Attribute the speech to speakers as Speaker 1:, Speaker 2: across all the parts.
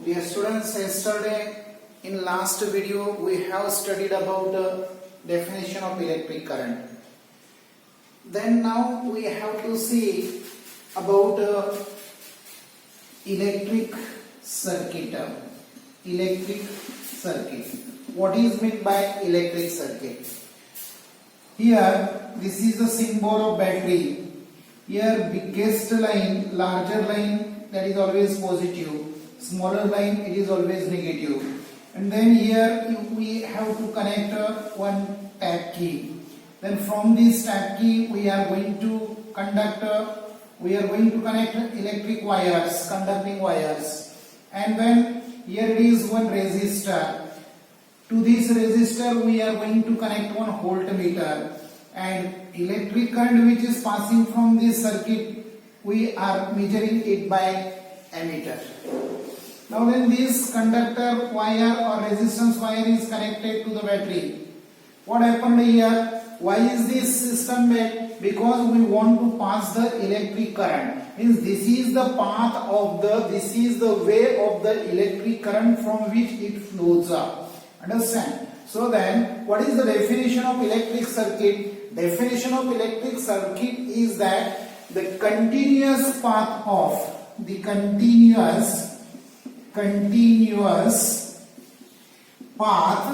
Speaker 1: Dear students, yesterday in last video we have studied about definition of electric current. Then now we have to see about electric circuit. Electric circuit. What is meant by electric circuit? Here this is the symbol of battery. Here biggest line, larger line, that is always positive. Smaller line, it is always negative. And then here we have to connect one tap key. Then from this tap key we are going to connect electric wires, conducting wires. And then here it is one resistor. To this resistor we are going to connect one voltmeter. And electric current which is passing from this circuit, we are measuring it by ammeter. Now then this conductor wire or resistance wire is connected to the battery. What happened here? Why is this system made? Because we want to pass the electric current. Means this is the path of this is the way of the electric current from which it flows up. Understand? So then what is the definition of electric circuit? Definition of electric circuit is that the continuous path of path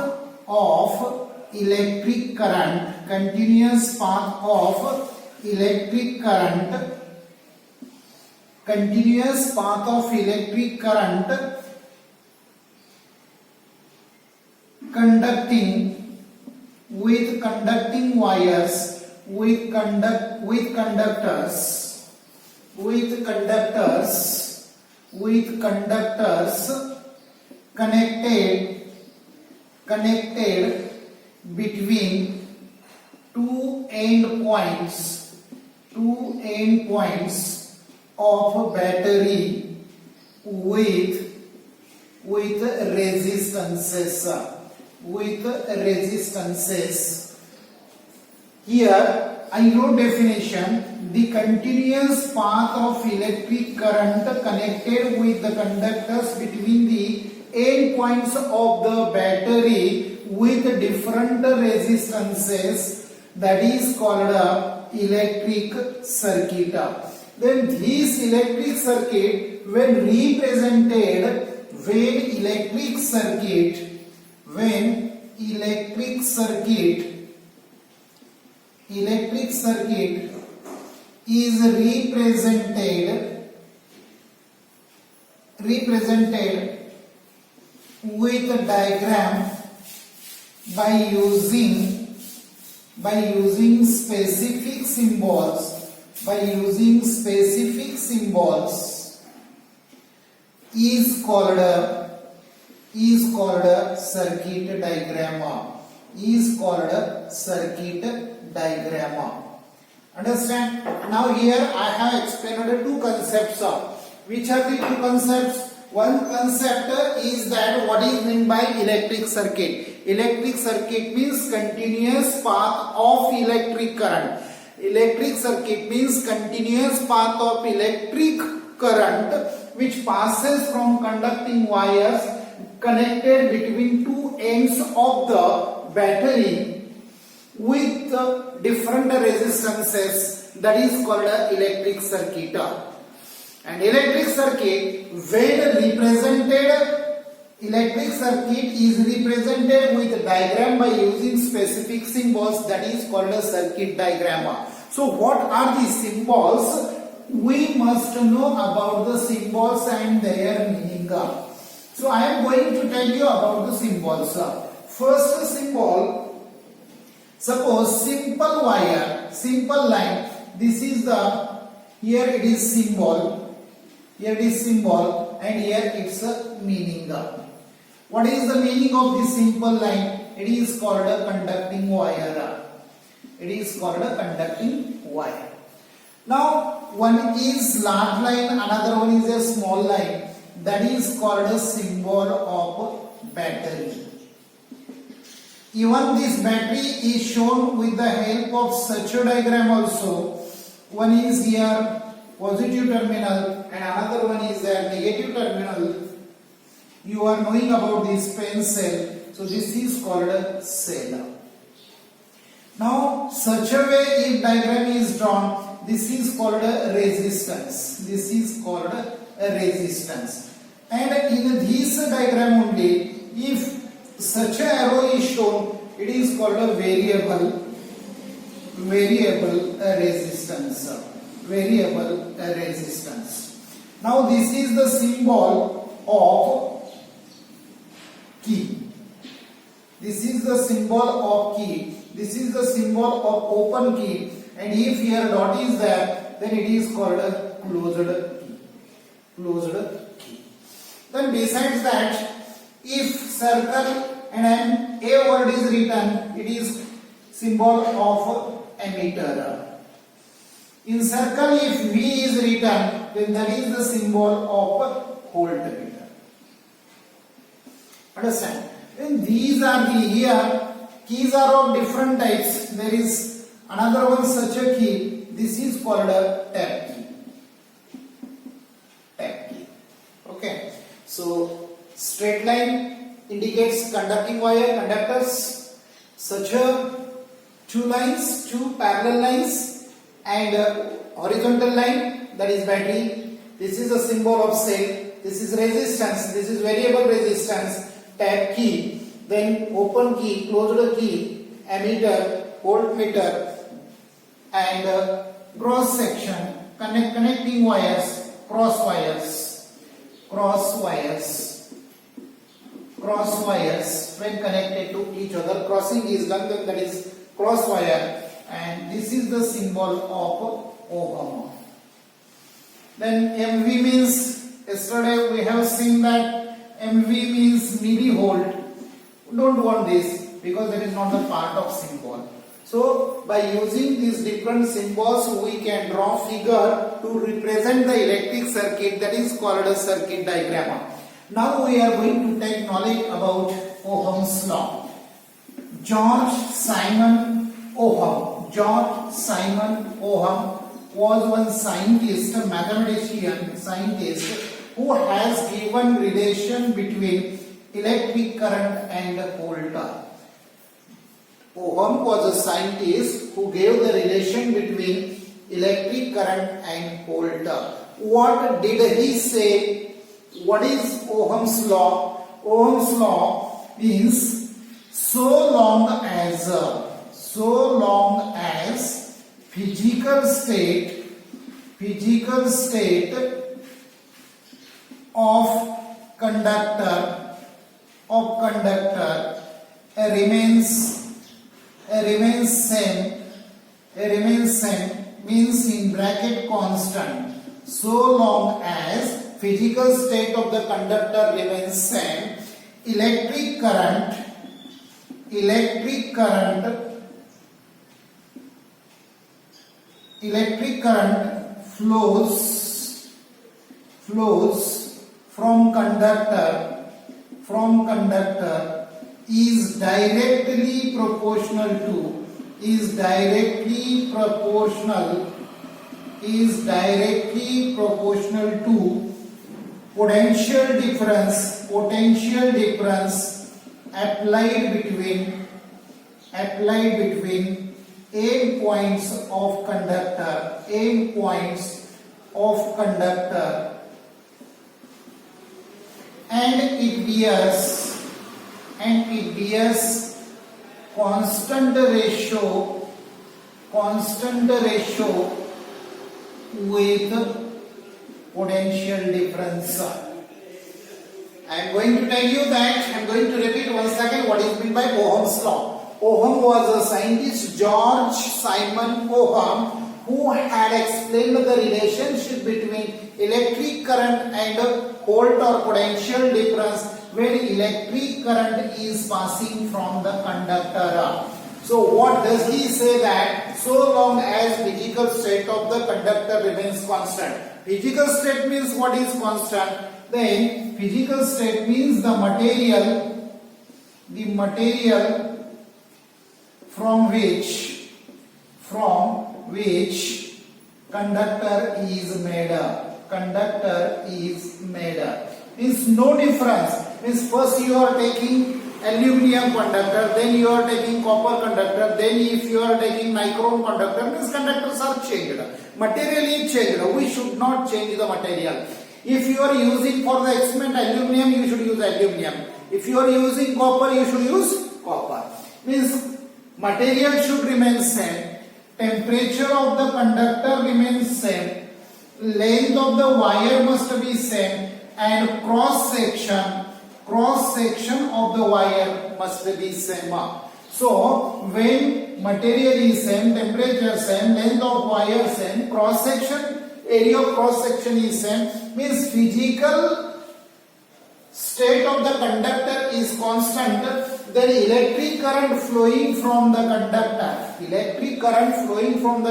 Speaker 1: of electric current, continuous path of electric current conducting with conducting wires with conductors connected between two end points of battery with resistances. Here I wrote definition: the continuous path of electric current connected with the conductors between the end points of the battery with different resistances, that is called electric circuit. Then this electric circuit, when electric circuit is represented with a diagram by using specific symbols is called circuit diagram. Understand? Now here I have explained two concepts. Which are the two concepts? One concept is that what is meant by electric circuit. Electric circuit means continuous path of electric current. Electric circuit means continuous path of electric current which passes from conducting wires connected between two ends of the battery with different resistances, that is called electric circuit. And electric circuit is represented with a diagram by using specific symbols, that is called a circuit diagram. So what are these symbols? We must know about the symbols and their meaning. So I am going to tell you about the symbols. First symbol, suppose simple wire, simple line. This is here it is symbol. Here it is symbol and here it's a meaning. What is the meaning of this simple line? It is called a conducting wire. Now one is large line, another one is a small line. That is called a symbol of battery. Even this battery is shown with the help of such a diagram also. One is here positive terminal and another one is there negative terminal. you are knowing about this pen cell. So this is called a cell. Now such a way if diagram is drawn, this is called a resistance. This is called a resistance. And in this diagram only, if such a arrow is shown, it is called a variable resistance. Variable resistance. Now this is the symbol of key. This is the symbol of key. This is the symbol of open key. And if here dot is there, then it is called a closed key. Closed key. Then besides that, if circle and an A word is written, it is symbol of emitter. In circle, if V is written, then that is the symbol of voltmeter. Understand? And these are the here keys are of different types. There is another one such a key. This is called a tap key. Tap key. Okay. So straight line indicates conducting wire, conductors. Such a two lines, two parallel lines, and horizontal line, that is battery. This is a symbol of cell. This is resistance. This is variable resistance. Tap key, then open key, closed key, emitter, voltmeter, and cross section, connecting wires, cross wires when connected to each other. Crossing is done, then that is cross wire, and this is the symbol of ohm. Then MV means, yesterday we have seen that MV means millivolt. We don't want this because that is not the part of symbol. So by using these different symbols, we can draw figure to represent the electric circuit, that is called a circuit diagram. Now we are going to take knowledge about Ohm's law. George Simon Ohm was one scientist, a mathematician, who has given relation between electric current and volt. Ohm was a scientist who gave the relation between electric current and volt. What did he say? What is Ohm's law? Ohm's law means so long as physical state of conductor remains same means in bracket constant. So long as physical state of the conductor remains same, electric current flows from conductor is directly proportional to potential difference applied between end points of conductor and it bears constant ratio with potential difference. I am going to tell you that, I am going to repeat once again what is meant by Ohm's law. Ohm was a scientist, George Simon Ohm, who had explained the relationship between electric current and volt or potential difference when electric current is passing from the conductor. So what does he say? That so long as physical state of the conductor remains constant. Physical state means what is constant? Then physical state means the material from which conductor is made. Means no difference. Means first you are taking aluminum conductor, then you are taking copper conductor, then if you are taking nichrome conductor, means conductors are changed. Material is changed. We should not change the material. If you are using for the experiment aluminum, you should use aluminum. If you are using copper, you should use copper. Means material should remain same. Temperature of the conductor remains same. Length of the wire must be same, and cross section of the wire must be same. So when material is same, temperature same, length of wire same, cross section, area of cross section is same, means physical state of the conductor is constant, then electric current flowing from the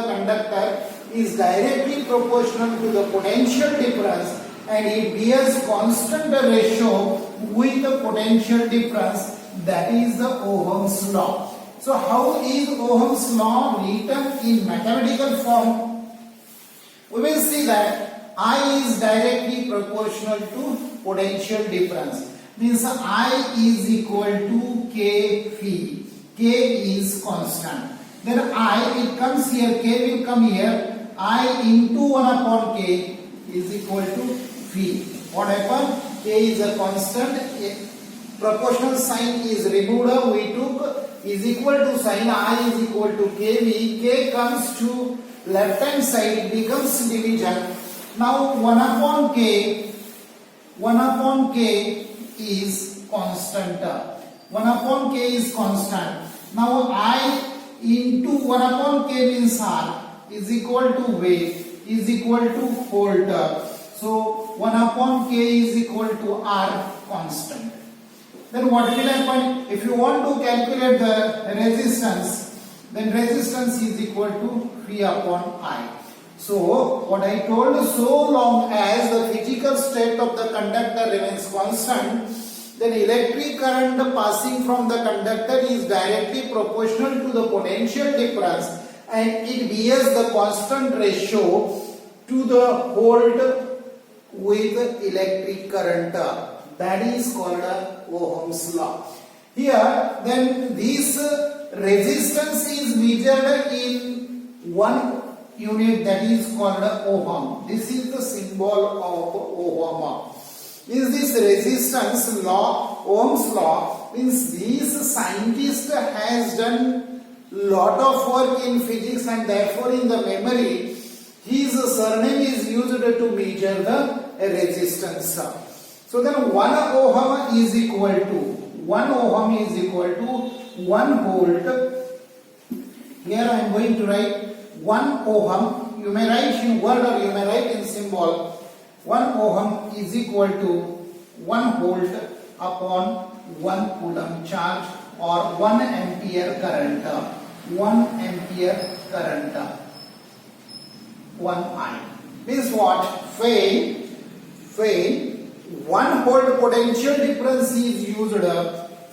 Speaker 1: conductor is directly proportional to the potential difference, and it bears constant ratio with the potential difference. That is the Ohm's law. So how is Ohm's law written in mathematical form? We will see that I is directly proportional to potential difference. Means I is equal to K phi. K is constant. Then I, it comes here, K will come here. I into 1 upon K is equal to phi. What happened? K is a constant. Proportional sign is removed. We took is equal to sign. I is equal to KV. K comes to left hand side, it becomes division. Now 1 upon K is constant. 1 upon K is constant. Now I into 1 upon K means R is equal to weight is equal to volt. So 1 upon K is equal to R constant. Then what will happen? If you want to calculate the resistance, then resistance is equal to V upon I. So what I told, so long as the physical state of the conductor remains constant, then electric current passing from the conductor is directly proportional to the potential difference, and it bears the constant ratio to the volt with electric current. That is called Ohm's law. Here then this resistance is measured in 1 unit, that is called ohm. This is the symbol of ohm. Is this resistance law, Ohm's law, means this scientist has done lot of work in physics, and therefore in the memory his surname is used to measure the resistance. So then 1 ohm is equal to 1 volt. Here I am going to write 1 ohm. You may write in word or you may write in symbol. 1 ohm is equal to 1 volt upon 1 coulomb charge, or 1 ampere current. 1 ampere current. 1 I. Means what? When 1 volt potential difference is used,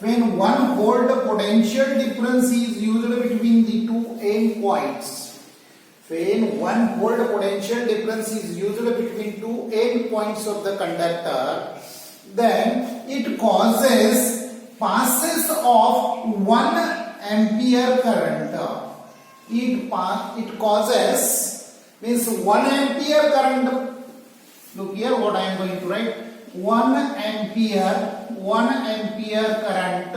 Speaker 1: when 1 volt potential difference is used between the two end points, when 1 volt potential difference is used between two end points of the conductor, then it passes of 1 ampere current. It causes, means 1 ampere current. Look here what I am going to write. 1 ampere current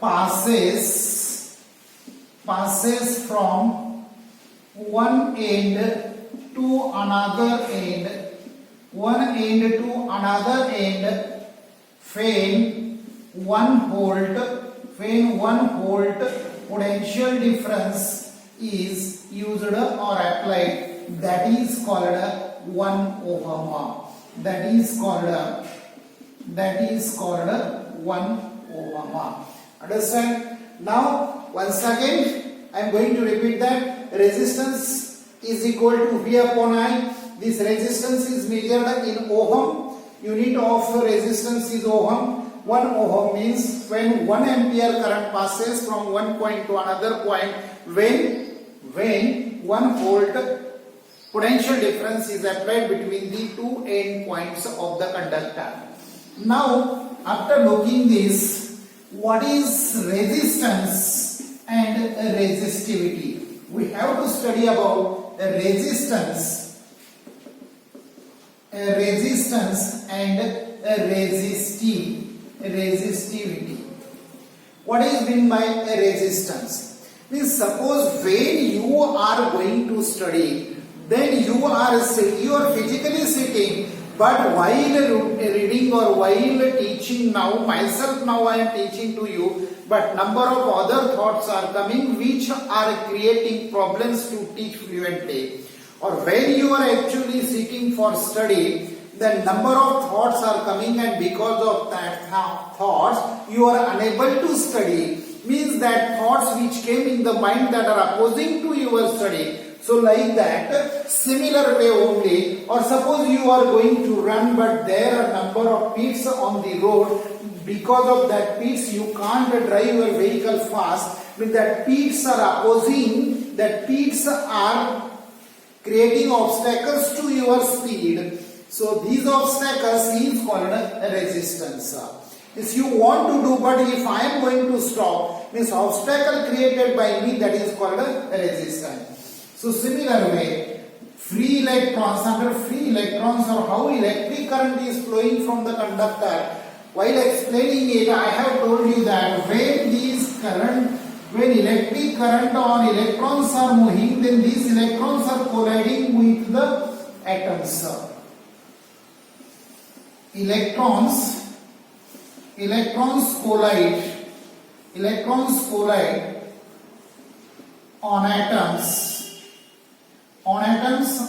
Speaker 1: passes from one end to another end, when 1 volt potential difference is used or applied. That is called 1 ohm. That is called 1 ohm. Understand? Now once again I am going to repeat that resistance is equal to V upon I. This resistance is measured in ohm. Unit of resistance is ohm. 1 ohm means when 1 ampere current passes from one point to another point, when 1 volt potential difference is applied between the two end points of the conductor. Now, after looking this, what is resistance and resistivity? We have to study about resistance and resistivity. What is meant by a resistance? Means suppose when you are going to study, then you are physically sitting, but while reading or while teaching now, myself now I am teaching to you, but number of other thoughts are coming which are creating problems to teach fluently. Or when you are actually seeking for study, the number of thoughts are coming, and because of that thoughts you are unable to study. Means that thoughts which came in the mind that are opposing to your study. So like that, similar way only. Or suppose you are going to run, but there are number of pits on the road. Because of that pits you can't drive your vehicle fast. With that pits are opposing, that pits are creating obstacles to your speed. So these obstacles is called a resistance. If you want to do, but if I am going to stop, means obstacle created by me, that is called a resistance. So similar way, free electrons, under free electrons, or how electric current is flowing from the conductor. While explaining it, I have told you that when electric current or electrons are moving, then these electrons are colliding with the atoms. Electrons collide on atoms or ions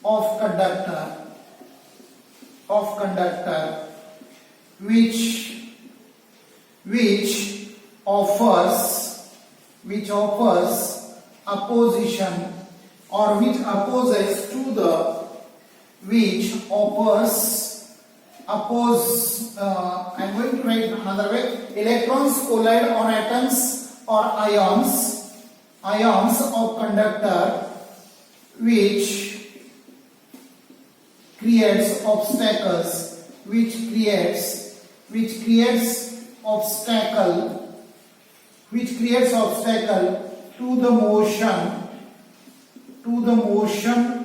Speaker 1: of conductor which offers opposition, or which opposes to the I'm going to write another way. Electrons collide on atoms or ions of conductor which creates obstacles, which creates obstacle to the motion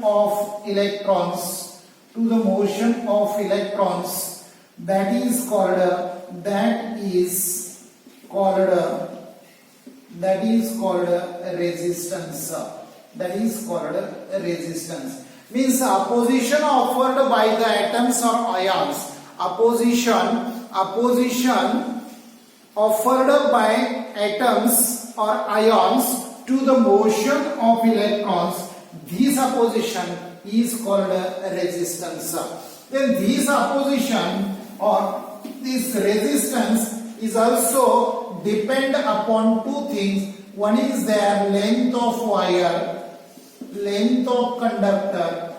Speaker 1: of electrons, that is called resistance. Means opposition offered by the atoms or ions. Opposition offered by atoms or ions to the motion of electrons. This opposition is called resistance. Then this opposition or this resistance is also depend upon two things. One is their length of wire, length of conductor.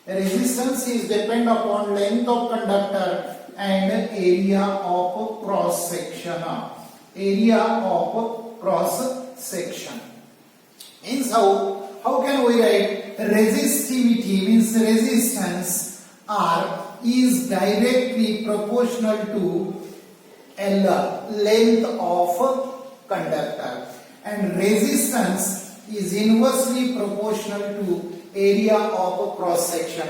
Speaker 1: Resistance is depend upon length of conductor and area of cross section. Means how can we write resistivity? Means resistance R is directly proportional to L, length of conductor, and resistance is inversely proportional to area of cross section.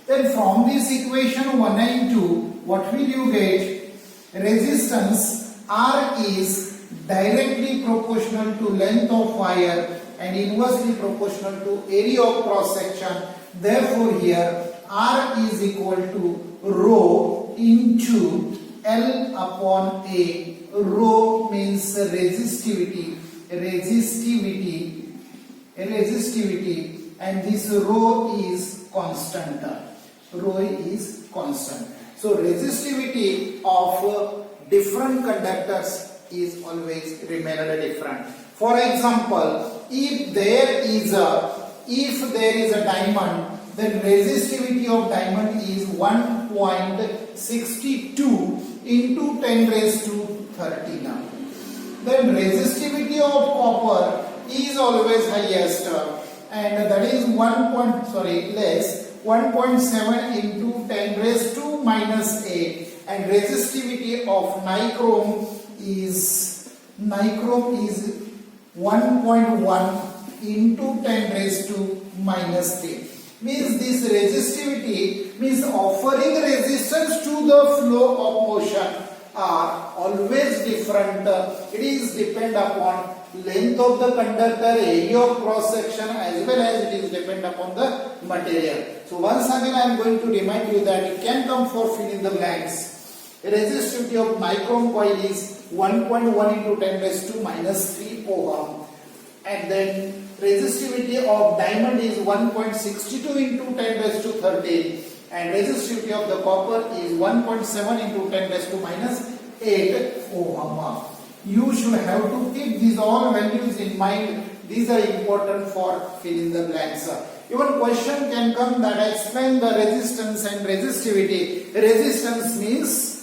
Speaker 1: Then from this equation 1 and 2, what will you get? Resistance R is directly proportional to length of wire and inversely proportional to area of cross section. Therefore here R is equal to rho into L upon A. Rho means resistivity, and this rho is constant. So resistivity of different conductors is always remain different. For example, if there is a diamond, then resistivity of diamond is 1.62 into 10 raised to 39. Then resistivity of copper is always highest, and that is less 1.7 into 10 raised to minus 8, and resistivity of nichrome is 1.1 into 10 raised to minus 3. Means this resistivity means offering resistance to the flow of motion are always different. It is depend upon length of the conductor, area of cross section, as well as it is depend upon the material. So once again I am going to remind you that it can come for fill in the blanks. Resistivity of nichrome coil is 1.1 into 10 raised to minus 3 ohm, and then resistivity of diamond is 1.62 into 10 raised to 13, and resistivity of the copper is 1.7 into 10 raised to minus 8 ohm. You should have to keep these all values in mind. These are important for fill in the blanks. Even question can come that explain the resistance and resistivity. Resistance means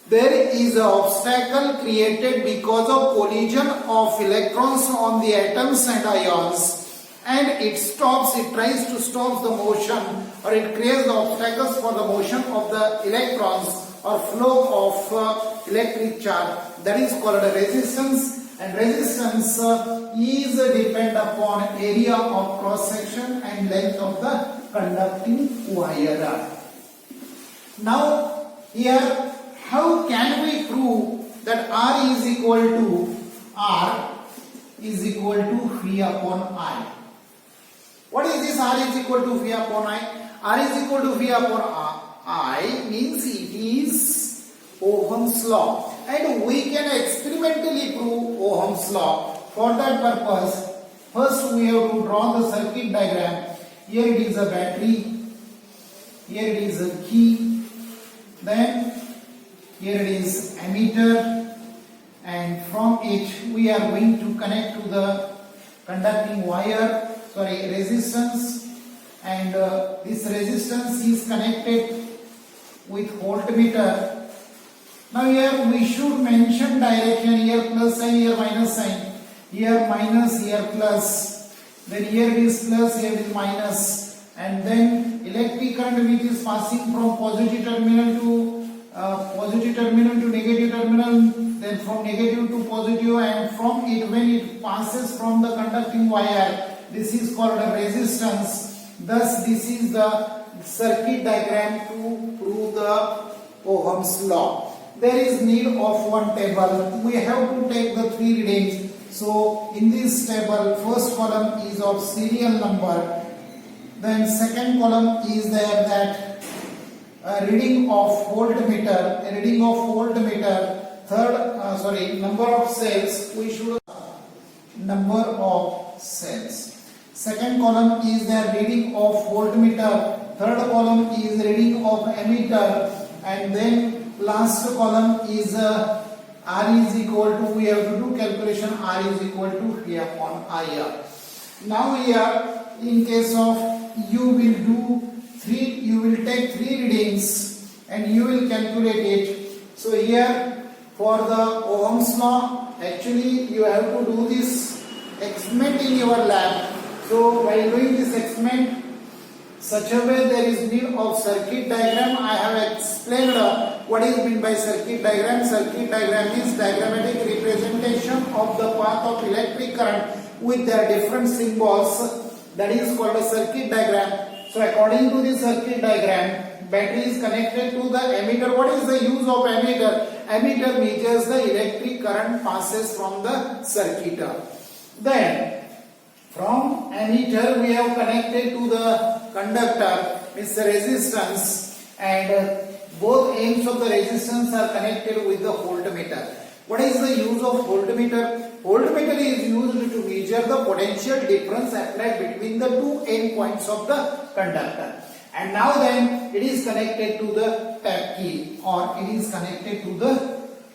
Speaker 1: there is an obstacle created because of collision of electrons on the atoms and ions, and it tries to stop the motion, or it creates the obstacles for the motion of the electrons or flow of electric charge. That is called a resistance, and resistance is depend upon area of cross section and length of the conducting wire. Now here, how can we prove that R is equal to V upon I? What is this R is equal to V upon I? R is equal to V upon I means it is Ohm's law, and we can experimentally prove Ohm's law. For that purpose, first we have to draw the circuit diagram. Here it is a battery, here it is a key, then here it is ammeter, and from it we are going to connect to the conducting wire, resistance, and this resistance is connected with voltmeter. Now here we should mention direction, here plus sign, here minus sign, here minus, here plus, then here it is plus, here it is minus, and then electric current which is passing from positive terminal to negative terminal, then from negative to positive, and from it when it passes from the conducting wire, this is called a resistance. Thus this is the circuit diagram to prove the Ohm's law. There is need of one table. We have to take the 3 readings. So in this table, first column is of serial number, then second column is there that reading of voltmeter, third number of cells, we should number of cells. Second column is the reading of voltmeter, third column is reading of ammeter, and then last column is R is equal to, we have to do calculation, R is equal to V upon I. Now here in case of you will take 3 readings and you will calculate it. So here for the Ohm's law, actually you have to do this experiment in your lab. So while doing this experiment, such a way there is need of circuit diagram. I have explained what is meant by circuit diagram. Circuit diagram is diagrammatic representation of the path of electric current with their different symbols. That is called a circuit diagram. So according to the circuit diagram, battery is connected to the ammeter. What is the use of ammeter? Ammeter measures the electric current passes from the circuit. Then from ammeter we have connected to the conductor, means the resistance, and both ends of the resistance are connected with the voltmeter. What is the use of voltmeter? Voltmeter is used to measure the potential difference applied between the 2 end points of the conductor. And now then it is connected to the tap key, or it is connected to the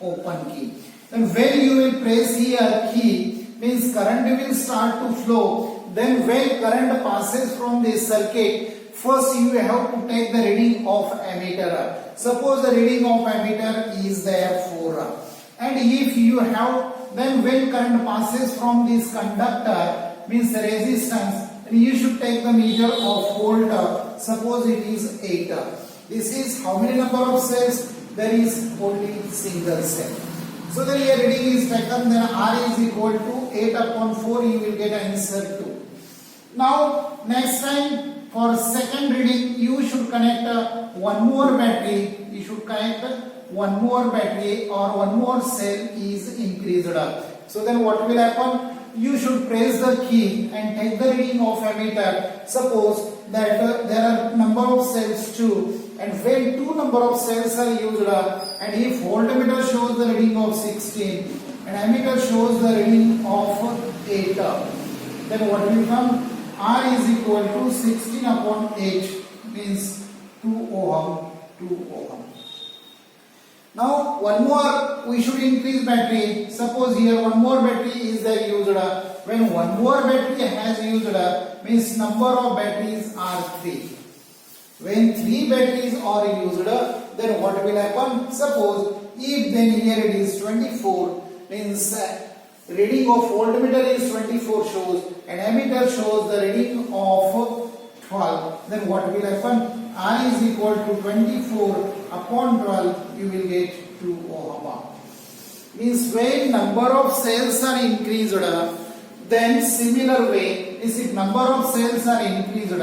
Speaker 1: open key. Then when you will press here key, means current will start to flow. Then when current passes from this circuit, first you have to take the reading of ammeter. Suppose the reading of ammeter is there 4. And if you have, then when current passes from this conductor, means the resistance, you should take the measure of volt. suppose it is 8. This is how many number of cells? There is only single cell. So then here reading is taken, then R is equal to 8 upon 4, you will get answer 2. Now next time for second reading you should connect one more battery, you should connect one more battery or one more cell is increased. So then what will happen? You should press the key and take the reading of ammeter. Suppose that there are number of cells 2, and when 2 number of cells are used, and if voltmeter shows the reading of 16 and ammeter shows the reading of 8, then what will come? R is equal to 16 upon 8 means 2 ohm, 2 ohm. Now one more we should increase battery. Suppose here one more battery is there used. When one more battery has used, means number of batteries are 3. When 3 batteries are used, then what will happen? Suppose if then here it is 24, means reading of voltmeter is 24 shows and ammeter shows the reading of 12, then what will happen? R is equal to 24 upon 12, you will get 2 ohm. Means when number of cells are increased, then similar way, if number of cells are increased,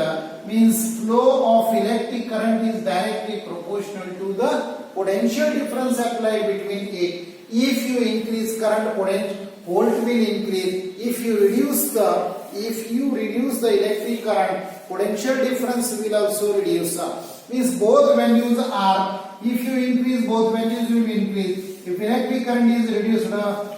Speaker 1: means flow of electric current is directly proportional to the potential difference applied between it. If you increase current, volt will increase. If you reduce the electric current, potential difference will also reduce. Means both values are, if you increase both values will increase. If electric current is reduced,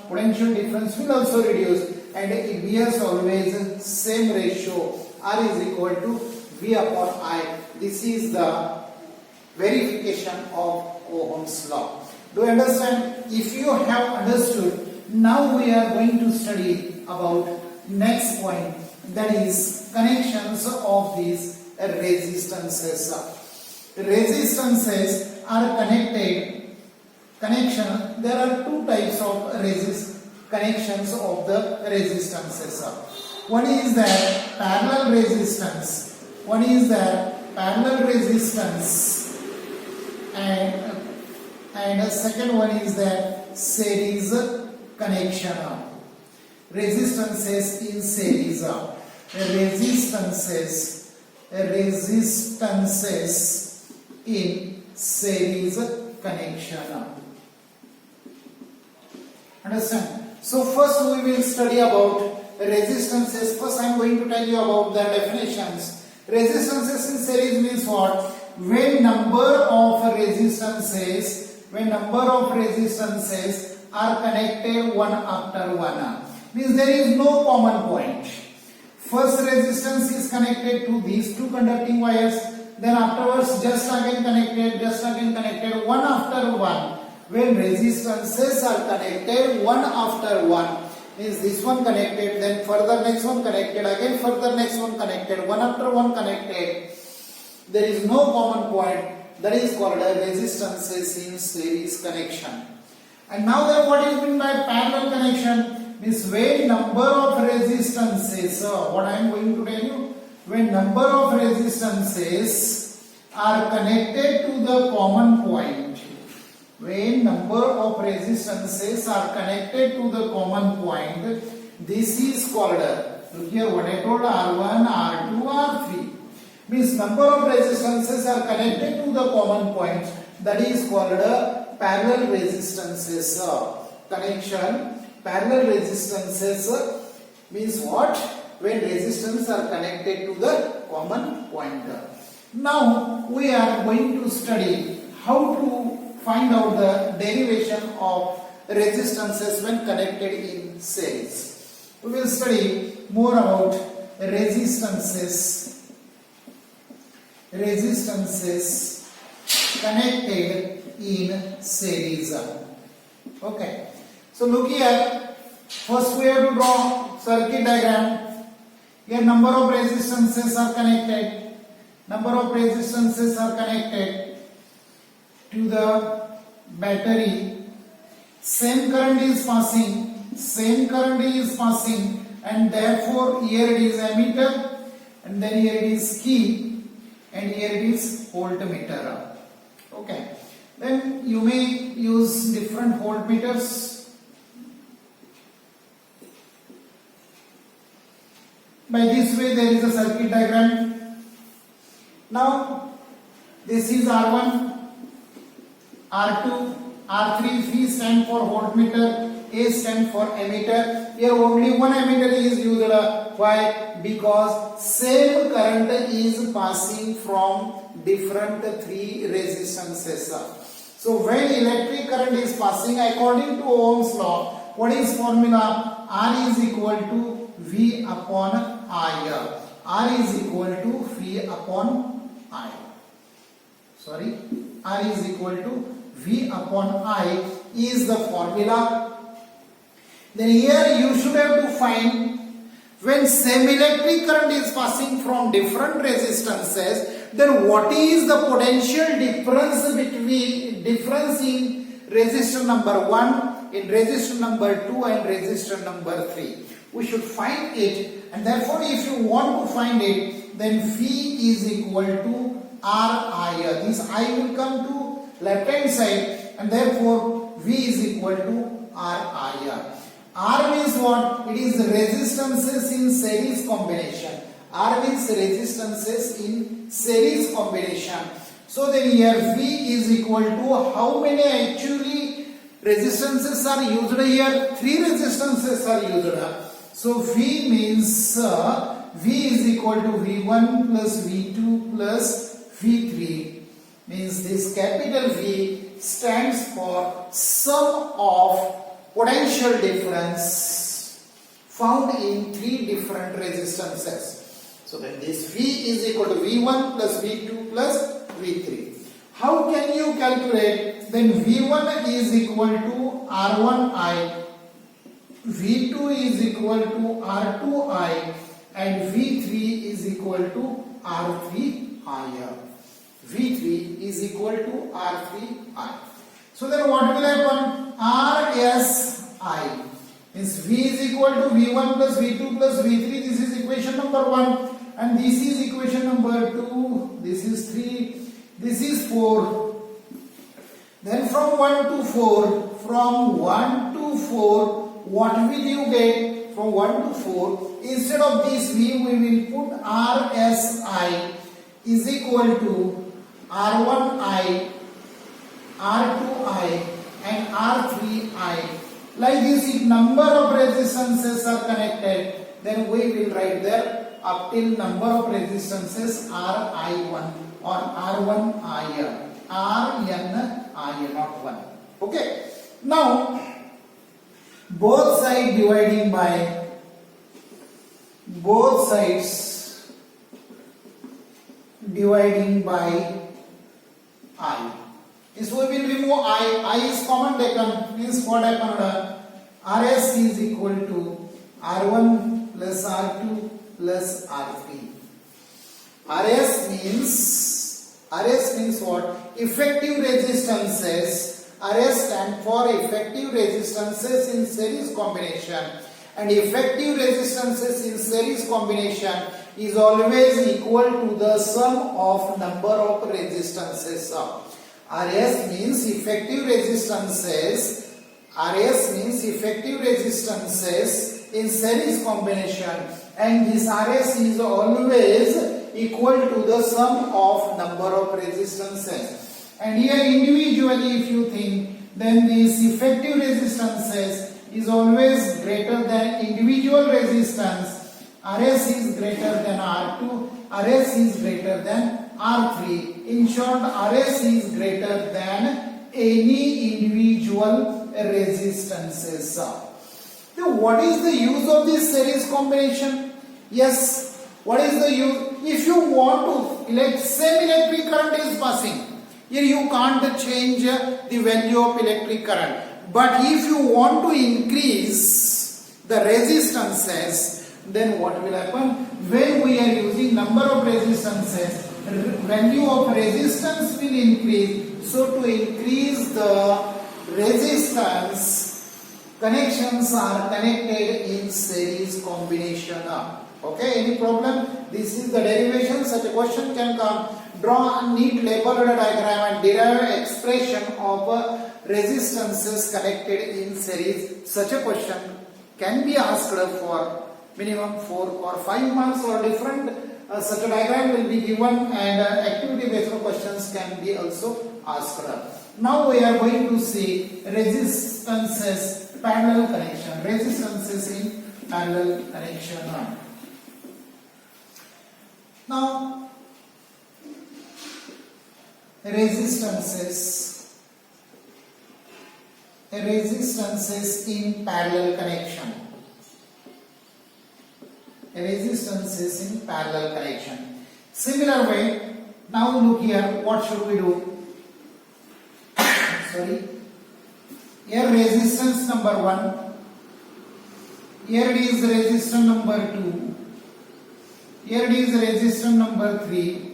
Speaker 1: potential difference will also reduce, and it bears always same ratio. R is equal to V upon I. This is the verification of Ohm's law. Do you understand? If you have understood, now we are going to study about next point, that is connections of these resistances. Resistances are there are two types of connections of the resistances. One is the parallel resistance. And the second one is the series connection. Resistances in series. Resistances in series connection. Understand? So first we will study about resistances. First I am going to tell you about the definitions. Resistances in series means what? When number of resistances are connected one after one. Means there is no common point. First resistance is connected to these two conducting wires, then afterwards just again connected one after one. When resistances are connected one after one, means this one connected, then further next one connected, again further next one connected, one after one connected, there is no common point. That is called a resistances in series connection. And now then what is meant by parallel connection? Means when number of resistances, what I am going to tell you, when number of resistances are connected to the common point, when number of resistances are connected to the common point, this is called, look here what I told, R1, R2, R3. Means number of resistances are connected to the common point, that is called parallel resistances connection. Parallel resistances means what? When resistance are connected to the common point. Now we are going to study how to find out the derivation of resistances when connected in series. We will study more about resistances connected in series. Okay. So look here. First we have to draw circuit diagram. Here number of resistances are connected. To the battery. Same current is passing, and therefore here it is ammeter and then here it is key. and here it is voltmeter. Okay. Then you may use different voltmeters. By this way there is a circuit diagram. Now this is R1, R2, R3. V stand for voltmeter, A stand for ammeter. Here only one ammeter is used. Why? Because same current is passing from different three resistances. So when electric current is passing according to Ohm's law, what is formula? R is equal to V upon I. R is equal to V upon I. Sorry, R is equal to V upon I is the formula. Then here you should have to find when same electric current is passing from different resistances, then what is the potential difference in resistor number 1, in resistor number 2 and resistor number 3. We should find it, and therefore if you want to find it, then V is equal to Ri. This I will come to left hand side, and therefore V is equal to Ri. R means what? It is resistances in series combination. R means resistances in series combination. So then here V is equal to how many actually resistances are used here? 3 resistances are used. So V means V is equal to V1 plus V2 plus V3. Means this capital V stands for sum of potential difference found in 3 different resistances. So then this V is equal to V1 plus V2 plus V3. How can you calculate? Then V1 is equal to R1I, V2 is equal to R2I, and V3 is equal to R3I. V3 is equal to R3I. So then what will happen? RSI means V is equal to V1 plus V2 plus V3. This is equation number 1, and this is equation number 2. This is 3. This is 4. Then from 1 to 4, what will you get? From 1 to 4, instead of this V, we will put RSI is equal to R1I, R2I and R3I. Like this, if number of resistances are connected, then we will write there up till number of resistances Ri1 or R1I, Rni, not 1. Okay. Now, both sides dividing by I. So we will remove I is common taken, means what happened? Rs is equal to R1 plus R2 plus R3. Rs means what? Effective resistances. Rs stand for effective resistances in series combination, and effective resistances in series combination is always equal to the sum of number of resistances. Rs means effective resistances. Rs means effective resistances in series combination, and this Rs is always equal to the sum of number of resistances. And here individually if you think, then this effective resistances is always greater than individual resistance. Rs is greater than R2, Rs is greater than R3. In short, Rs is greater than any individual resistances. Now, what is the use of this series combination? Yes, what is the use? If you want to, same electric current is passing. Here you can't change the value of electric current. But if you want to increase the resistances, then what will happen? When we are using number of resistances, value of resistance will increase. So to increase the resistance, connections are connected in series combination. Okay, any problem? This is the derivation. Such a question can come. Draw a neat labeled diagram and derive expression of resistances connected in series. Such a question can be asked for minimum 4 or 5 marks or different. Such a diagram will be given and activity based questions can be also asked. Now we are going to see resistances parallel connection. Resistances in parallel connection. Now resistances in parallel connection. Resistances in parallel connection. Similar way, now look here, what should we do? Sorry. Here resistance number 1. Here it is resistance number 2. Here it is resistance number 3.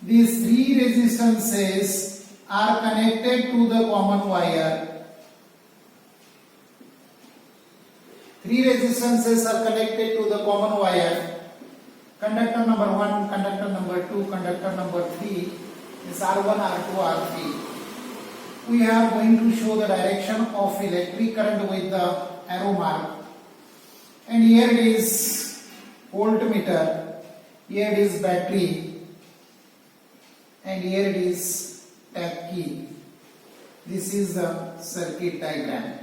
Speaker 1: These 3 resistances are connected to the common wire. 3 resistances are connected to the common wire. Conductor number 1, conductor number 2, conductor number 3 is R1, R2, R3. We are going to show the direction of electric current with the arrow mark. And here it is voltmeter, here it is battery, and here it is tap key. This is the circuit diagram.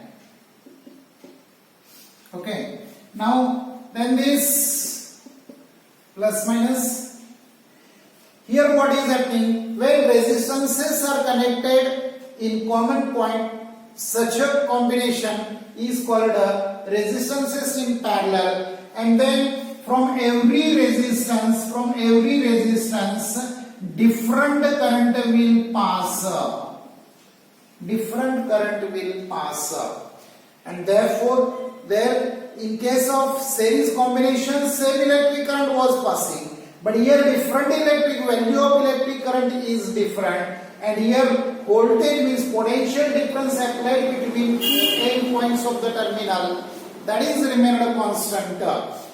Speaker 1: Okay, now then this plus minus. Here what is happening? When resistances are connected in common point, such a combination is called resistances in parallel, and then from every resistance different current will pass, and therefore there in case of series combination same electric current was passing, but here different value of electric current is different, and here voltage means potential difference applied between two end points of the terminal, that is remained a constant.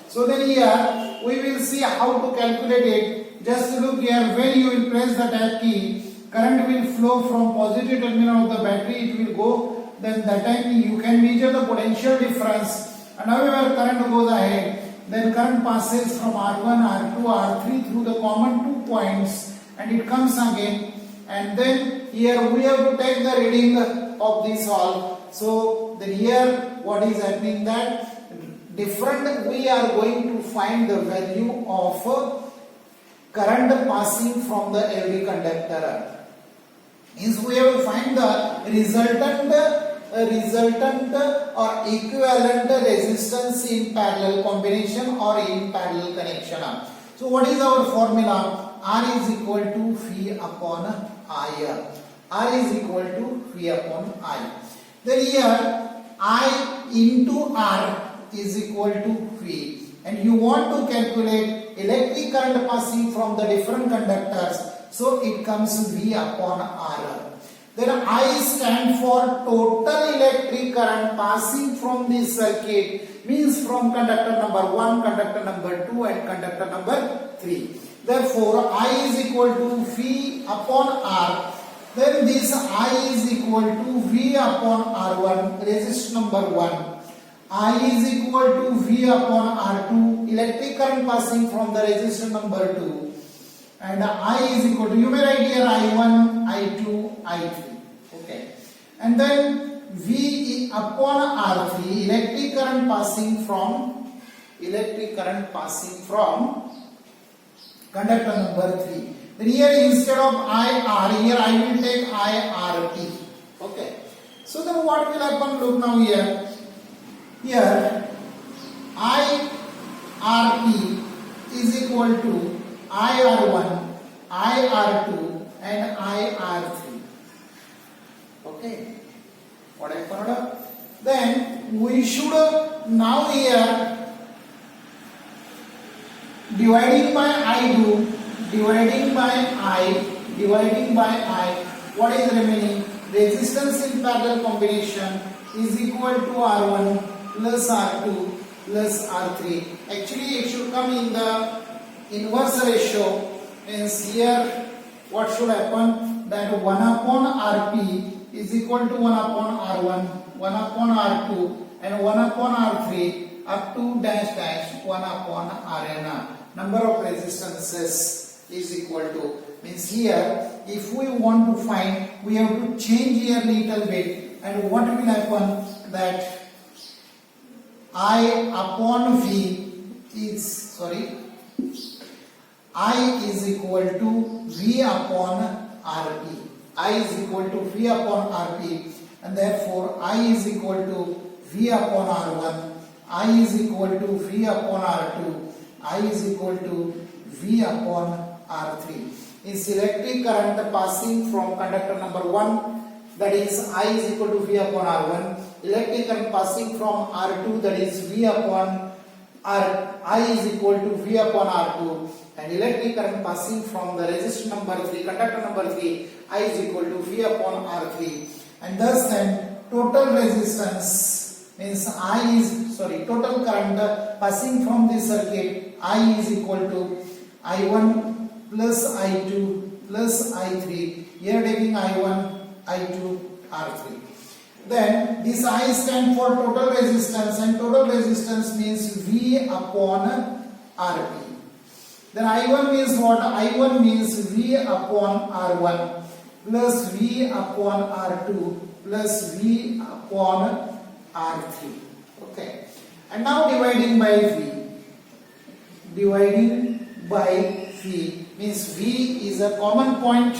Speaker 1: So then here we will see how to calculate it. Just look here, when you will press the tap key, current will flow from positive terminal of the battery, it will go, then that time you can measure the potential difference, and however current goes ahead, then current passes from R1, R2, R3 through the common 2 points, and it comes again, and then here we have to take the reading of this all. So then here what is happening, that different we are going to find the value of current passing from the every conductor. Means we have to find the resultant or equivalent resistance in parallel combination or in parallel connection. So what is our formula? R is equal to phi upon I. R is equal to phi upon I. Then here I into R is equal to phi, and you want to calculate electric current passing from the different conductors, so it comes V upon R. Then I stand for total electric current passing from this circuit, means from conductor number 1, conductor number 2 and conductor number 3. Therefore I is equal to phi upon R. Then this I is equal to V upon R1, resist number 1. I is equal to V upon R2, electric current passing from the resistor number 2, and I is equal to, you may write here I1, I2, I3. Okay, and then V upon R3, electric current passing from conductor number 3. Then here instead of IR, here I will take IRT. Okay, so then what will happen? Look now here. Here IRT is equal to IR1, IR2 and IR3. Okay, what happened? Then we should now here dividing by I, what is remaining? Resistance in parallel combination is equal to R1 plus R2 plus R3. Actually, it should come in the inverse ratio. Means here, what should happen? That 1 upon Rp is equal to 1 upon R1, 1 upon R2, and 1 upon R3 up to dash dash 1 upon Rn. Number of resistances is equal to. Means here, if we want to find, we have to change here little bit, and what will happen? That I upon V is I is equal to V upon Rp. I is equal to V upon Rp, and therefore I is equal to V upon R1. I is equal to V upon R2. I is equal to V upon R3. Is electric current passing from conductor number 1, that is I is equal to V upon R1. Electric current passing from R2, that is V upon R. I is equal to V upon R2. And electric current passing from the resistor number 3, conductor number 3, I is equal to V upon R3. And thus then total resistance means total current passing from this circuit, I is equal to I1 plus I2 plus I3. Here taking I1, I2, R3. Then this I stand for total resistance, and total resistance means V upon Rp. Then I1 means what? I1 means V upon R1 plus V upon R2 plus V upon R3. Okay. And now dividing by V. Dividing by V means V is a common point.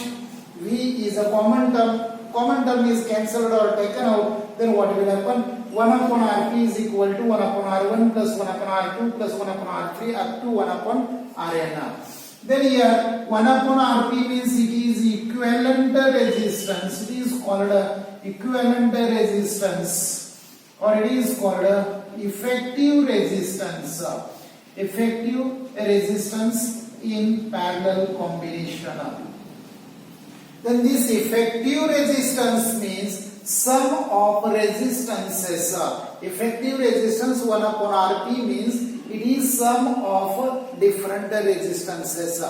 Speaker 1: V is a common term. Common term is cancelled or taken out. Then what will happen? 1 upon Rp is equal to 1 upon R1 plus 1 upon R2 plus 1 upon R3 up to 1 upon Rn. Then here 1 upon Rp means it is equivalent resistance. It is called equivalent resistance, or it is called effective resistance. Effective resistance in parallel combination. Then this effective resistance means sum of resistances. Effective resistance 1 upon Rp means it is sum of different resistances.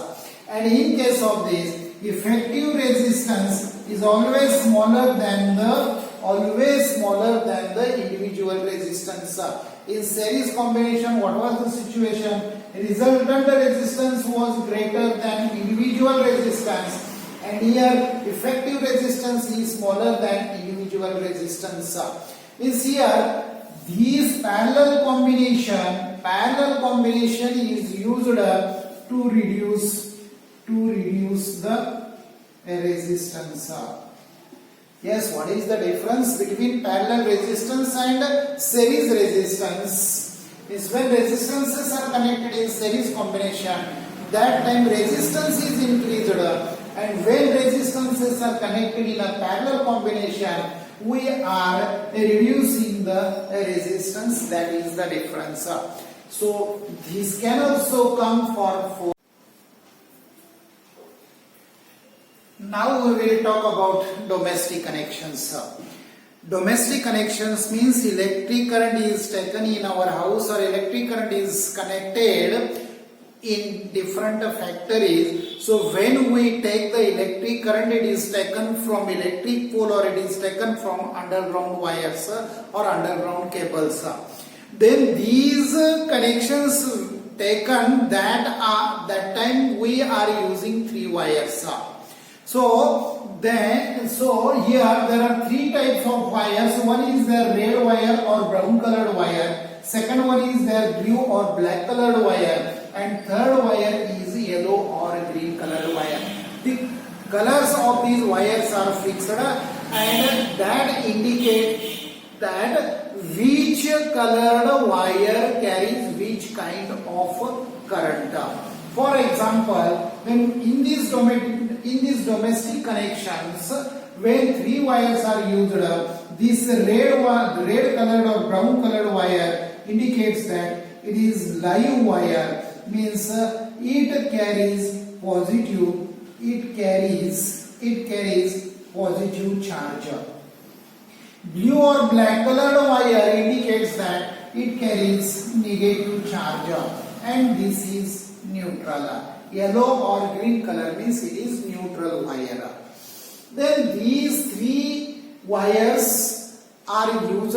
Speaker 1: And in case of this, effective resistance is always smaller than the individual resistance. In series combination, what was the situation? Resultant resistance was greater than individual resistance. And here effective resistance is smaller than individual resistance. Means here these parallel combination is used to reduce the resistance. Yes, what is the difference between parallel resistance and series resistance? Is when resistances are connected in series combination, that time resistance is increased. And when resistances are connected in a parallel combination, we are reducing the resistance. That is the difference. So this can also come for. Now we will talk about domestic connections. Domestic connections means electric current is taken in our house, or electric current is connected in different factories. So when we take the electric current, it is taken from electric pole, or it is taken from underground wires or underground cables. Then these connections taken, that time we are using 3 wires. So here there are 3 types of wires. One is the red wire or brown colored wire. Second one is the blue or black colored wire. And third wire is yellow or green colored wire. The colors of these wires are fixed, and that indicate that which colored wire carries which kind of current. For example, when in these domestic connections, when 3 wires are used, this red colored or brown colored wire indicates that it is live wire. Means it carries positive positive charge. Blue or black colored wire indicates that it carries negative charge, and this is neutral. Yellow or green color means it is neutral wire. Then these three wires are used.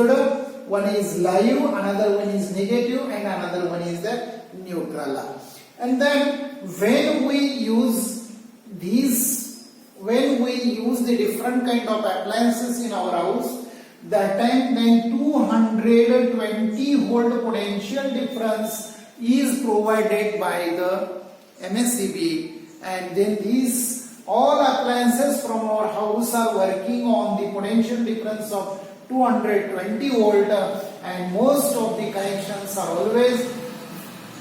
Speaker 1: One is live, another one is negative, and another one is the neutral. And then when we use the different kind of appliances in our house, that time then 220 volt potential difference is provided by the MSCB, and then these all appliances from our house are working on the potential difference of 220 volt, and most of the connections are always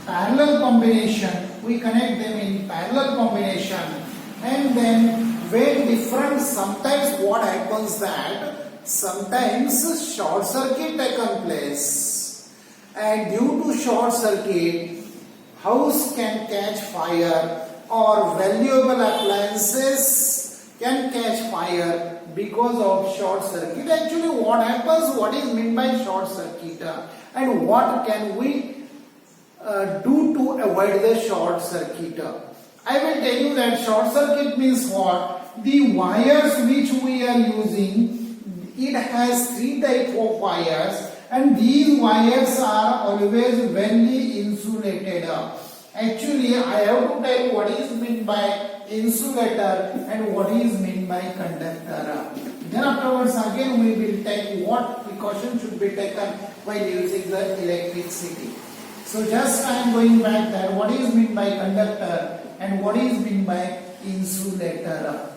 Speaker 1: parallel combination. We connect them in parallel combination, and then when different, sometimes what happens that sometimes short circuit taken place, and due to short circuit house can catch fire or valuable appliances can catch fire because of short circuit. Actually what happens, what is meant by short circuit, and what can we do to avoid the short circuit? I will tell you that short circuit means what? The wires which we are using, it has three type of wires, and these wires are always well insulated. Actually, I have to tell you what is meant by insulator and what is meant by conductor. Then afterwards again we will take what precaution should be taken while using the electricity. So just I am going back there, what is meant by conductor and what is meant by insulator.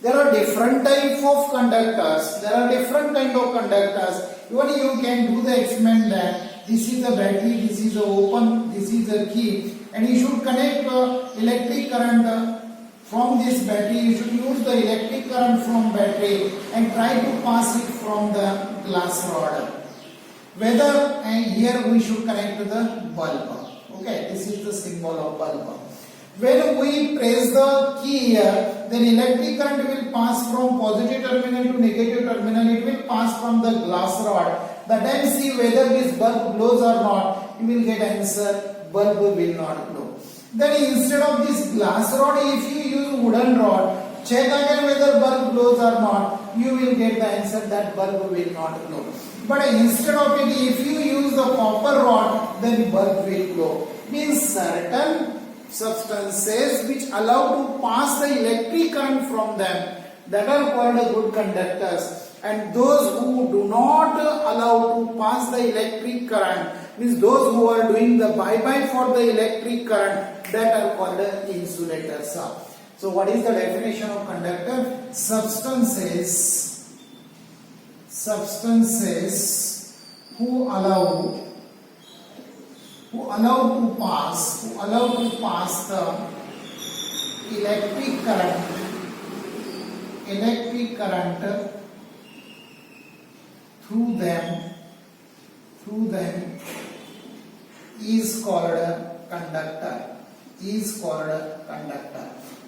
Speaker 1: There are different type of conductors. There are different kind of conductors. Even you can do the experiment that this is a battery, this is a open, this is a key, and you should connect electric current from this battery. You should use the electric current from battery and try to pass it from the glass rod. Whether, and here we should connect to the bulb. Okay, this is the symbol of bulb. When we press the key here, then electric current will pass from positive terminal to negative terminal. It will pass from the glass rod. That time see whether this bulb glows or not. You will get answer, bulb will not glow. Then instead of this glass rod, if you use wooden rod, check again whether bulb glows or not. You will get the answer that bulb will not glow. But instead of it, if you use the copper rod, then bulb will glow. Means certain substances which allow to pass the electric current from them, that are called good conductors, and those who do not allow to pass the electric current, means those who are doing the bye-bye for the electric current, that are called insulators. So what is the definition of conductor? Substances who allow to pass the electric current through them is called conductor.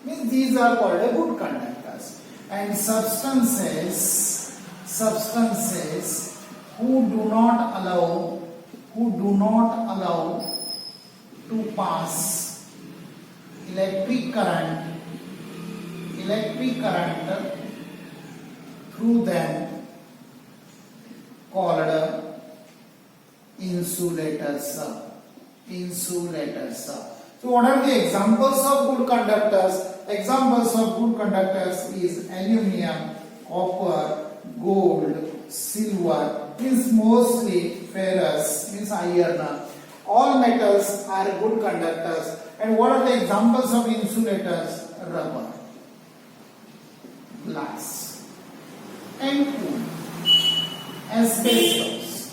Speaker 1: Means these are called good conductors. And substances who do not allow to pass electric current through them called insulators. So what are the examples of good conductors? Examples of good conductors is aluminium, copper, gold, silver, means mostly ferrous, means iron. All metals are good conductors. And what are the examples of insulators? Rubber, glass, and wood. Asbestos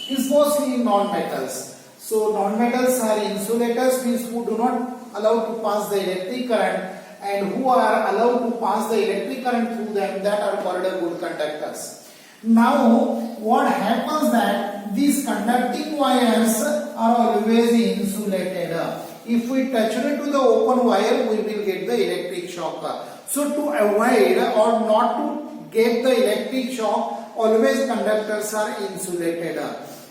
Speaker 1: is mostly non-metals. So non-metals are insulators, means who do not allow to pass the electric current, and who are allowed to pass the electric current through them, that are called good conductors. Now what happens that these conducting wires are always insulated. If we touch it to the open wire, we will get the electric shock. So to avoid or not to get the electric shock, always conductors are insulated.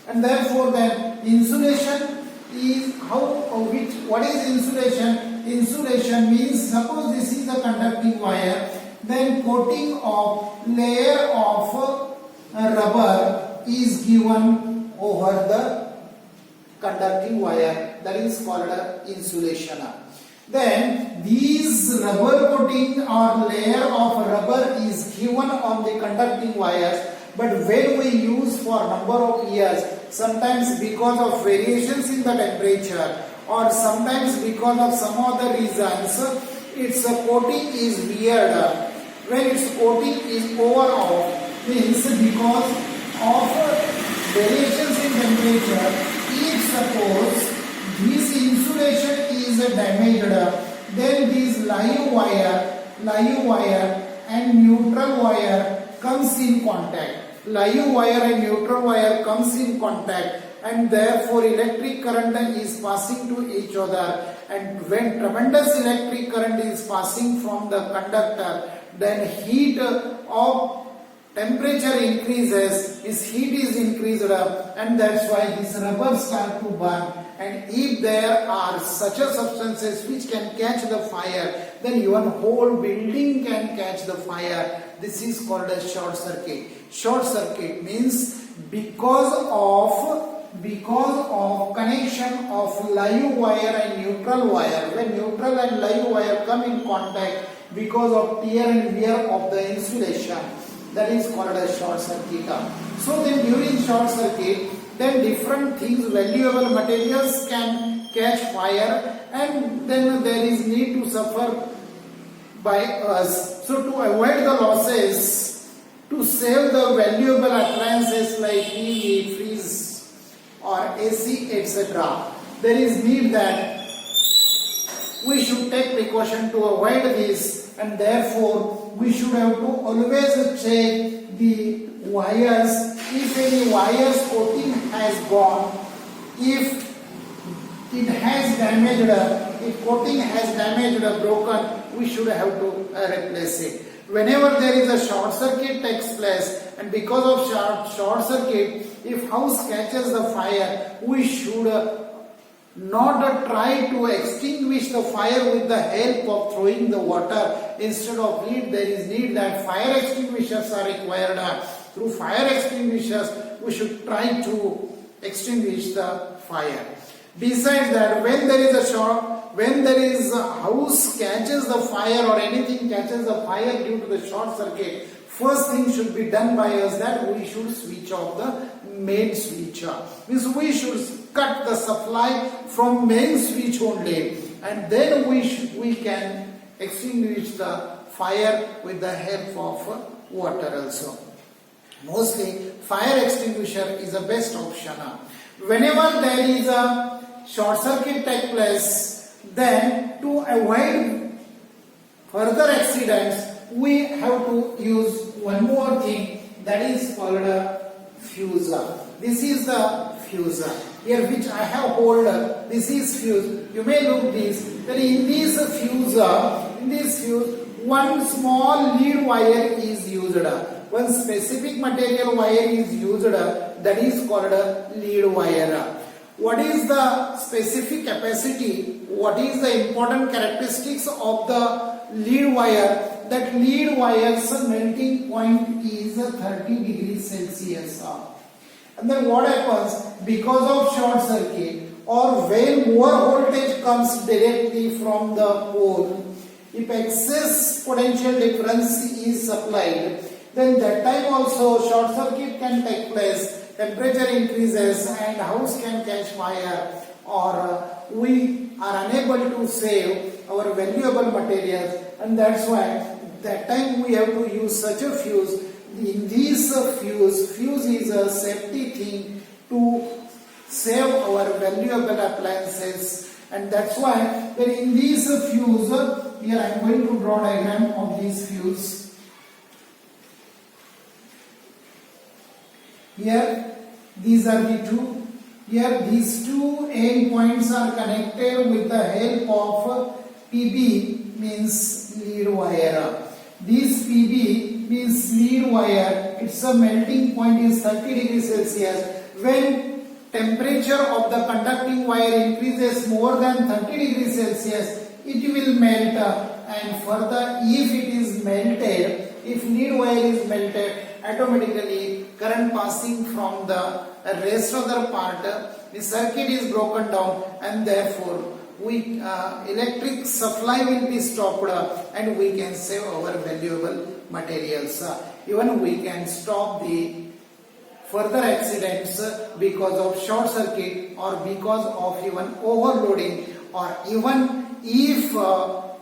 Speaker 1: And therefore then insulation is what is insulation? Insulation means, suppose this is a conducting wire, then coating of layer of rubber is given over the conducting wire, that is called insulation. Then these rubber coating or layer of rubber is given on the conducting wires, but when we use for number of years, sometimes because of variations in the temperature or sometimes because of some other reasons, its coating is weared. When its coating is over off, means because of variations in temperature, if suppose this insulation is damaged, then this live wire and neutral wire comes in contact. Live wire and neutral wire comes in contact, and therefore electric current is passing to each other, and when tremendous electric current is passing from the conductor, then heat of temperature increases, his heat is increased, and that's why this rubber start to burn. And if there are such a substances which can catch the fire, then your whole building can catch the fire. This is called a short circuit. Short circuit means because of connection of live wire and neutral wire. When neutral and live wire come in contact, because of tear and wear of the insulation, that is called a short circuit. So then during short circuit, then different things, valuable materials can catch fire, and then there is need to suffer by us. So to avoid the losses, to save the valuable appliances like TV, fridge or AC, etc., there is need that we should take precaution to avoid this, and therefore we should have to always check the wires. If any wires coating has gone, if it has damaged, if coating has damaged or broken, we should have to replace it. Whenever there is a short circuit takes place, and because of short circuit, if house catches the fire, we should not try to extinguish the fire with the help of throwing the water. Instead of it, there is need that fire extinguishers are required. Through fire extinguishers, we should try to extinguish the fire. Besides that, when there is a house catches the fire or anything catches the fire due to the short circuit, first thing should be done by us that we should switch off the main switch. Means we should cut the supply from main switch only, and then we can extinguish the fire with the help of water also. Mostly fire extinguisher is the best option. Whenever there is a short circuit take place, then to avoid further accidents, we have to use one more thing, that is called a fuse. This is the fuse. Here which I have hold, this is fuse. You may look this. Then in this fuse, one small lead wire is used. One specific material wire is used, that is called a lead wire. What is the specific capacity? What is the important characteristics of the lead wire? That lead wire's melting point is 30 degrees Celsius. And then what happens? Because of short circuit or when more voltage comes directly from the pole, if excess potential difference is supplied, then that time also short circuit can take place, temperature increases and house can catch fire, or we are unable to save our valuable materials, and that's why that time we have to use such a fuse. In this fuse is a safety thing to save our valuable appliances, and that's why then in this fuse, here I am going to draw diagram of this fuse. Here these are the two. Here these two end points are connected with the help of PB, means lead wire. This PB means lead wire, its a melting point is 30 degrees Celsius. When temperature of the conducting wire increases more than 30 degrees Celsius, it will melt, and further if it is melted, if lead wire is melted, automatically current passing from the rest of the part, the circuit is broken down, and therefore electric supply will be stopped, and we can save our valuable materials. Even we can stop the further accidents because of short circuit or because of even overloading, or even if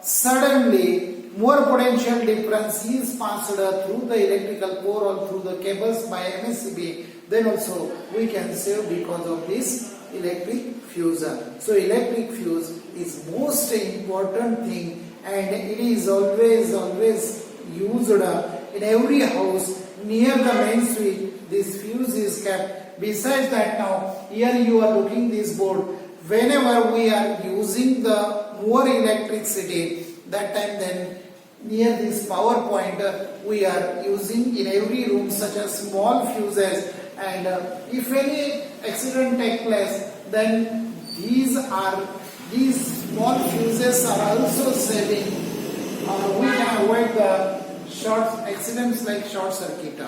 Speaker 1: suddenly more potential difference is passed through the electrical core or through the cables by MSCB, then also we can save because of this electric fuse. So electric fuse is most important thing, and it is always used in every house near the main switch. This fuse is kept. Besides that, now here you are looking this board. Whenever we are using the more electricity, that time then near this power point we are using in every room such as small fuses, and if any accident take place, then these small fuses are also saving, or we can avoid the short accidents like short circuit.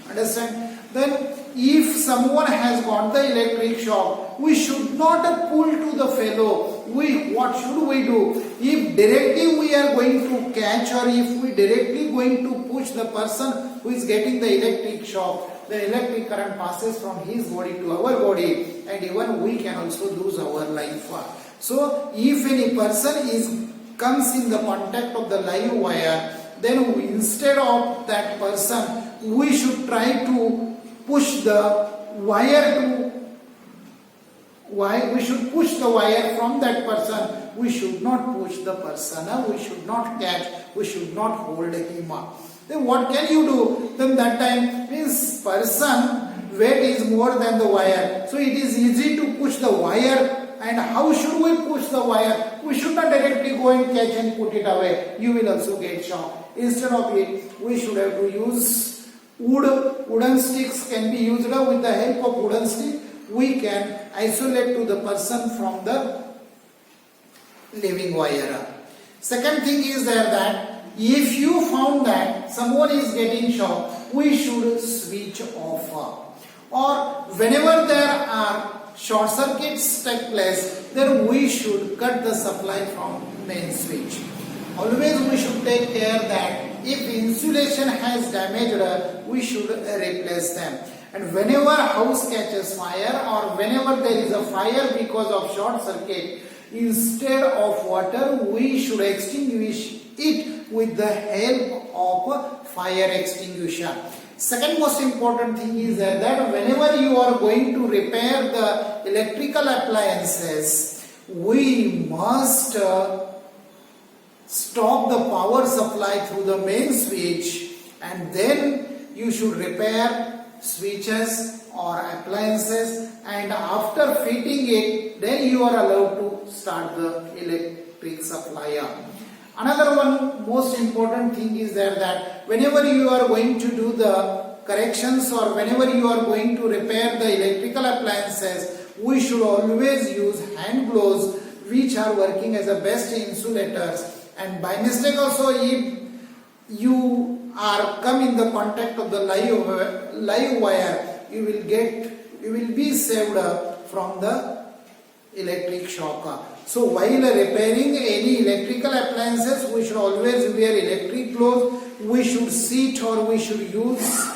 Speaker 1: Understand? Then if someone has got the electric shock, we should not pull to the fellow. What should we do? If directly we are going to catch, or if we directly going to push the person who is getting the electric shock, the electric current passes from his body to our body, and even we can also lose our life. So if any person comes in the contact of the live wire, then instead of that person, we should try to push the wire we should push the wire from that person. We should not push the person, we should not catch, we should not hold him. Then what can you do? Then that time this person weight is more than the wire, so it is easy to push the wire. And how should we push the wire? We should not directly go and catch and put it away. You will also get shocked. Instead of it, we should have to use wooden sticks can be used. With the help of wooden stick, we can isolate to the person from the living wire. Second thing is that if you found that someone is getting shocked, we should switch off. Or whenever there are short circuits take place, then we should cut the supply from main switch. Always we should take care that if insulation has damaged, we should replace them. And whenever house catches fire, or whenever there is a fire because of short circuit, instead of water, we should extinguish it with the help of fire extinguisher. Second most important thing is that whenever you are going to repair the electrical appliances, we must stop the power supply through the main switch, and then you should repair switches or appliances, and after fitting it, then you are allowed to start the electric supply. Another one most important thing is that whenever you are going to do the corrections, or whenever you are going to repair the electrical appliances, we should always use hand gloves which are working as the best insulators. And by mistake also, if you are come in the contact of the live wire, you will be saved from the electric shock. So while repairing any electrical appliances, we should always wear electric gloves. We should sit, or we should use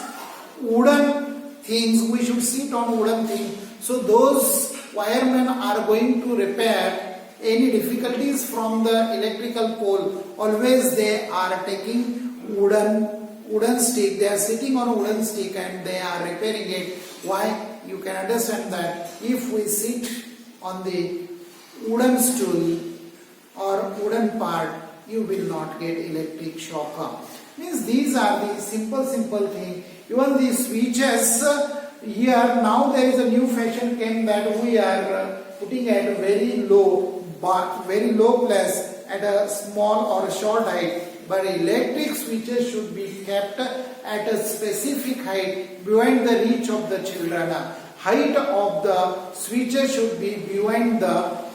Speaker 1: wooden things. We should sit on wooden things. So those wiremen are going to repair any difficulties from the electrical pole. Always they are taking wooden stick. They are sitting on a wooden stick and they are repairing it. Why? You can understand that if we sit on the wooden stool or wooden part, you will not get electric shock. Means these are the simple thing. Even the switches here, now there is a new fashion came that we are putting at a very low place, at a small or a short height. but electric switches should be kept at a specific height beyond the reach of the children. Height of the switches should be beyond the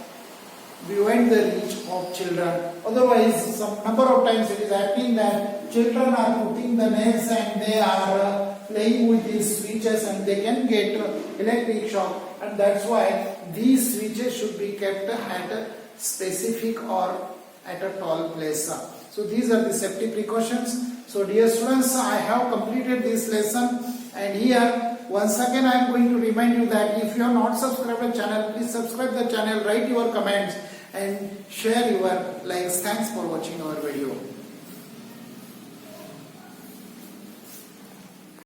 Speaker 1: reach of children. Otherwise, some number of times it is happening that children are putting the nails and they are playing with these switches and they can get electric shock, and that's why these switches should be kept at a specific or at a tall place. So these are the safety precautions. So dear students, I have completed this lesson, and here once again I am going to remind you that if you are not subscribed to the channel, please subscribe the channel, write your comments and share your likes. Thanks for watching our video.